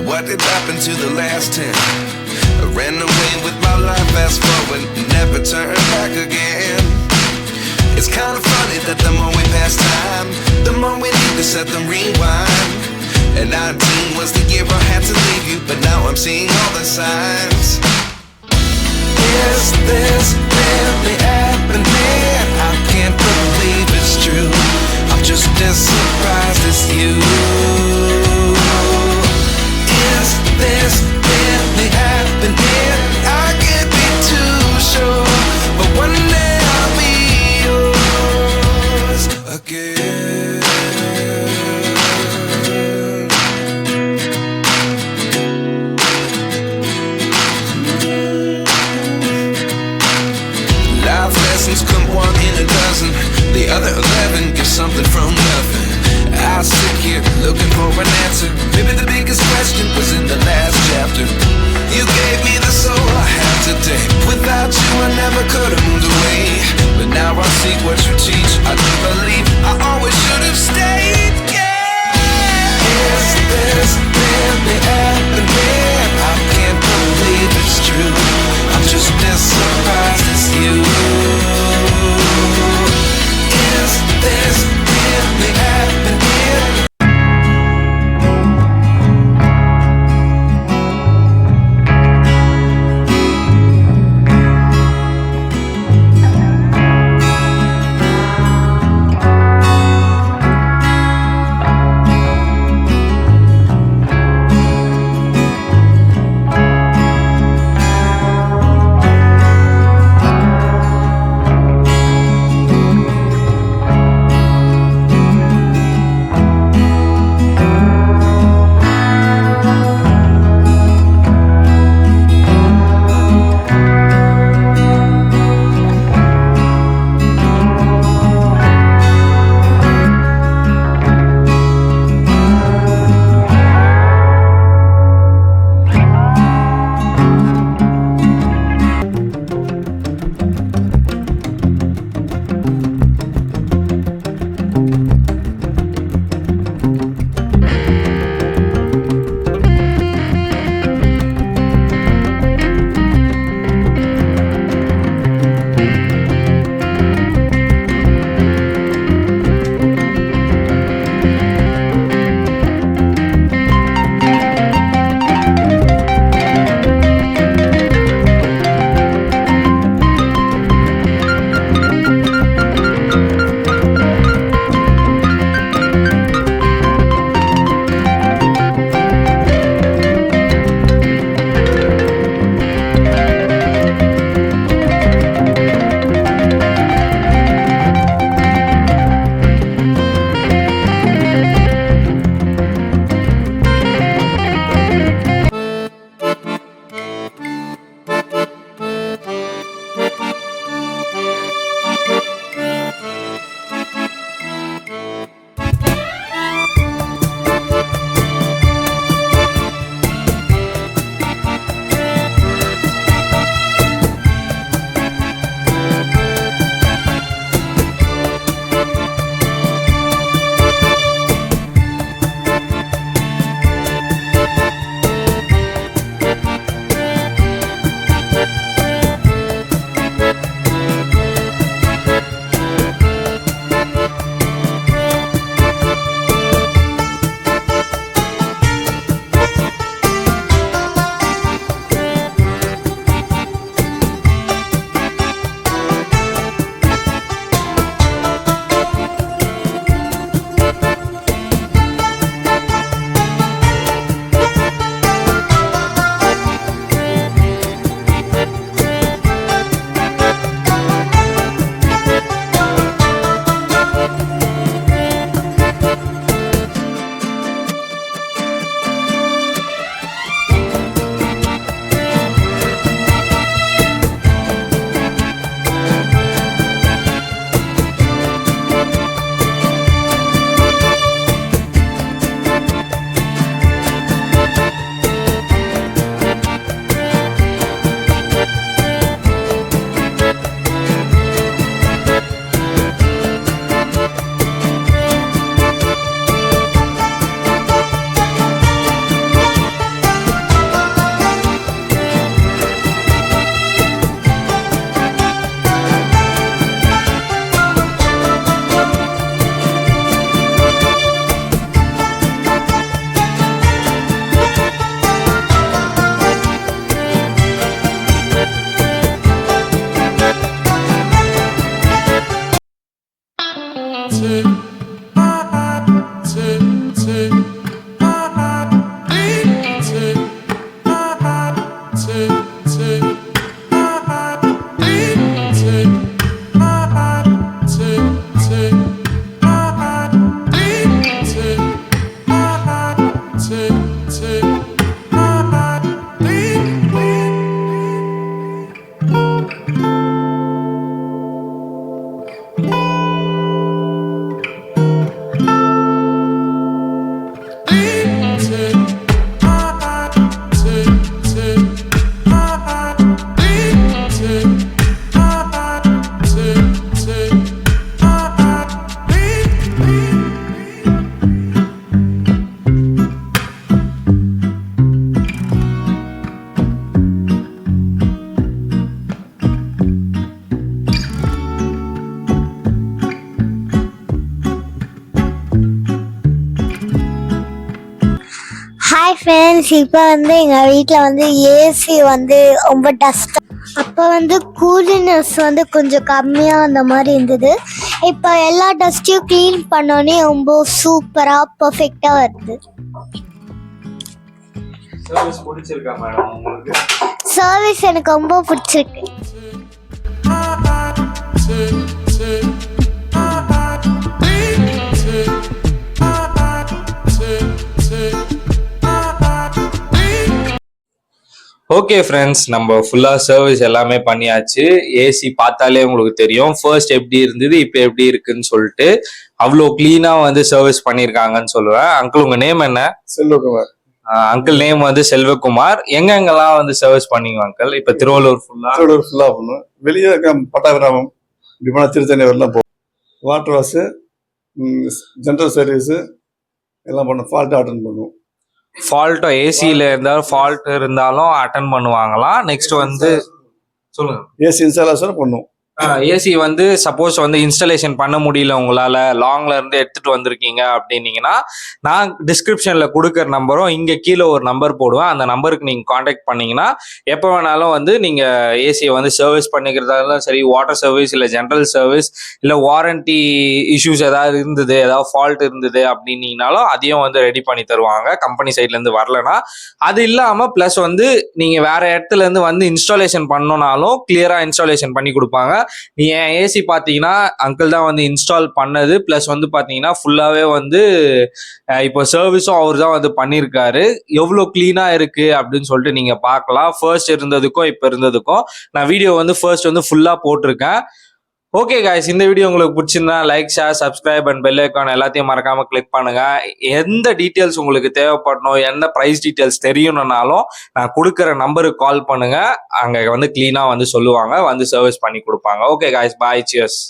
what did happen to the last 10? I ran away with my life, fast forward, never turn back again. It's kinda funny that the more we pass time, the more we need to set the rewind. And 19 was the year I had to leave you, but now I'm seeing all the signs. Is this really happening? I can't believe it's true. I'm just as surprised as you. Is this really happening? I can't be too sure, but one day I'll be yours again. Life lessons come one in a dozen. The other 11 get something from nothing. I sit here looking for an guys, இப்போ வந்து எங்கள் வீட்டில் வந்து AC வந்து ரொம்ப dust. அப்போ வந்து கூலினஸ் வந்து கொஞ்சம் கம்மியாக அந்த மாதிரி இருந்தது. இப்போ எல்லா டஸ்ட்டையும் க்ளீன் பண்ணோன்னே ரொம்ப சூப்பராக பர்ஃபெக்டாக வருது. சர்வீஸ் எனக்கு ரொம்ப பிடிச்சிருக்கு. ஓகே ஃப்ரெண்ட்ஸ், நம்ம ஃபுல்லாக சர்வீஸ் எல்லாமே பண்ணியாச்சு. ஏசி பார்த்தாலே உங்களுக்கு தெரியும் ஃபர்ஸ்ட் எப்படி இருந்தது இப்போ எப்படி இருக்குன்னு சொல்லிட்டு. அவ்வளோ கிளீனாக வந்து சர்வீஸ் பண்ணியிருக்காங்கன்னு சொல்லுவேன். அங்கிள், உங்கள் நேம் என்ன? செல்வகுமார். அங்கிள் நேம் வந்து செல்வகுமார். எங்கெங்கெல்லாம் வந்து சர்வீஸ் பண்ணீங்க அங்கிள்? இப்போ திருவள்ளூர் ஃபுல்லாக பண்ணும். வெளியே பட்டாபிராமம் இப்படி போனால் திருத்தணி வரலாம் போகும். வாட்டர் வாஷு, ஜென்ரல் சர்வீஸு எல்லாம் பண்ணும். ஃபால்ட்டு அட்டன் பண்ணுவோம். ஃபால்ட்டோ ஏசியில் இருந்தாலும் ஃபால்ட் இருந்தாலும் அட்டன் பண்ணுவாங்களாம். நெக்ஸ்ட் வந்து சொல்லுங்க. ஏசி இன்ஸ்டாலேஷன் பண்ணுவோம். ஏசி வந்து சப்போஸ் வந்து இன்ஸ்டாலேஷன் பண்ண முடியல, உங்களால் லாங்ல இருந்து எடுத்துட்டு வந்திருக்கீங்க அப்படின்னீங்கன்னா, நான் டிஸ்கிரிப்ஷன்ல கொடுக்குற நம்பரும் இங்கே கீழே ஒரு நம்பர் போடுவேன். அந்த நம்பருக்கு நீங்கள் காண்டாக்ட் பண்ணீங்கன்னா எப்போ வேணாலும் வந்து நீங்கள் ஏசியை வந்து சர்வீஸ் பண்ணிக்கிறதா இருந்தாலும் சரி, வாட்டர் சர்வீஸ் இல்லை ஜென்ரல் சர்வீஸ் இல்லை வாரண்டி இஷ்யூஸ் ஏதாவது இருந்தது, ஏதாவது ஃபால்ட் இருந்தது அப்படின்னீங்கனாலும் அதையும் வந்து ரெடி பண்ணி தருவாங்க கம்பெனி சைட்லேருந்து வரலன்னா. அது இல்லாமல் ப்ளஸ் வந்து நீங்கள் வேற இடத்துல இருந்து வந்து இன்ஸ்டாலேஷன் பண்ணோனாலும் கிளியராக இன்ஸ்டாலேஷன் பண்ணி கொடுப்பாங்க. என் ஏசி பார்த்தீங்கன்னா அங்கிள் தான் வந்து இன்ஸ்டால் பண்ணது. ப்ளஸ் வந்து பார்த்தீங்கன்னா ஃபுல்லாகவே வந்து இப்போ சர்வீஸும் அவர் தான் வந்து பண்ணியிருக்காரு. எவ்வளோ க்ளீனாக இருக்குது அப்படின்னு சொல்லிட்டு நீங்கள் பார்க்கலாம். ஃபர்ஸ்ட் இருந்ததுக்கும் இப்போ இருந்ததுக்கும் நான் வீடியோ வந்து ஃபர்ஸ்ட் வந்து ஃபுல்லாக போட்டிருக்கேன். ஓகே காய்ஸ், இந்த வீடியோ உங்களுக்கு பிடிச்சிருந்தா like, share, subscribe and bell icon எல்லாத்தையும் மறக்காம கிளிக் பண்ணுங்க. எந்த டீட்டெயில்ஸ் உங்களுக்கு தேவைப்படணும், எந்த ப்ரைஸ் டீட்டெயில்ஸ் தெரியணும்னாலும் நான் கொடுக்குற நம்பருக்கு கால் பண்ணுங்க. அங்கே வந்து கிளீனா வந்து சொல்லுவாங்க, வந்து சர்வீஸ் பண்ணி கொடுப்பாங்க. ஓகே காய்ஸ், பாய், சியர்ஸ்.